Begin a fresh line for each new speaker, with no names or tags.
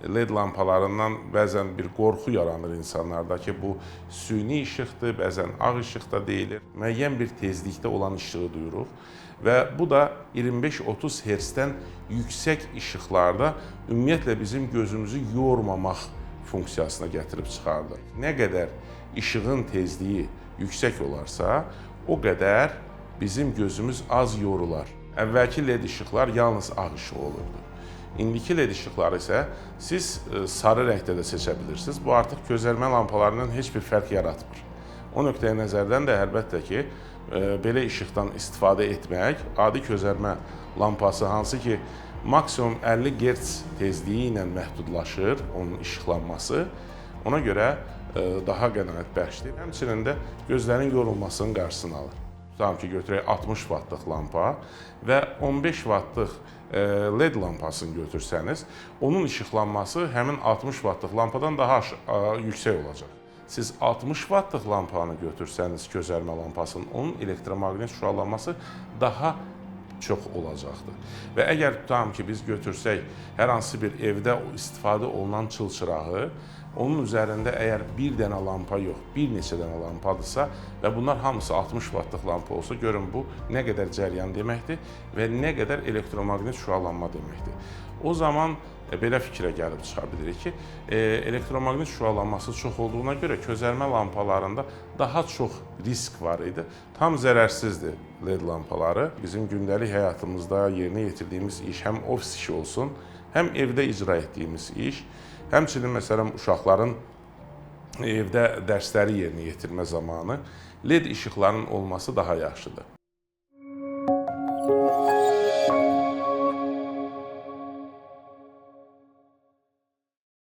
LED lampalarından bəzən bir qorxu yaranır insanlarda ki, bu süni işıqdır, bəzən ağ işıq da deyilir. Müəyyən bir tezlikdə olan işığı duyuruq və bu da 25-30 Hz-dən yüksək işıqlarda ümumiyyətlə bizim gözümüzü yormamaq funksiyasına gətirib çıxardır. Nə qədər işığın tezliyi yüksək olarsa, o qədər bizim gözümüz az yorular. Əvvəlki LED işıqlar yalnız ağ işıq olurdu. İndiki LED işıqları isə siz sarı rəngdə də seçə bilirsiniz. Bu artıq közərmə lampalarından heç bir fərq yaratmır. O nöqteyə nəzərdən də əlbəttə ki, belə işıqdan istifadə etmək, adi közərmə lampası hansı ki, maksimum 50 Hz tezliyi ilə məhdudlaşır onun işıqlanması, ona görə daha qənaət bəxşdir. Həmçinin də gözlərin yorulmasının qarşısını alır. Tutalım ki, götürək 60 V'lıq lampa və 15 V'lıq LED lampasını götürsəniz, onun işıqlanması həmin 60 V'lıq lampadan daha yüksək olacaq. Siz 60 V'lıq lampanı götürsəniz, közərmə lampasının, onun elektromaqnet şüalanması daha çox olacaqdır. Və əgər tutalım ki, biz götürsək hər hansı bir evdə istifadə olunan çılçırağı, onun üzərində əgər bir dənə lampa yox, bir neçə dənə lampadırsa və bunlar hamısı 60 V'lıq lampa olsa, görün bu nə qədər cəryan deməkdir və nə qədər elektromaqnet şüalanma deməkdir. O zaman belə fikrə gəlib çıxa bilirik ki, elektromaqnet şüalanması çox olduğuna görə közərmə lampalarında daha çox risk var idi. Tam zərərsizdir LED lampaları. Bizim gündəlik həyatımızda yerinə yetirdiyimiz iş həm ofis işi olsun, həm evdə icra etdiyimiz iş, həmçinin məsələn uşaqların evdə dərsləri yerinə yetirmə zamanı LED işıqlarının olması daha yaxşıdır.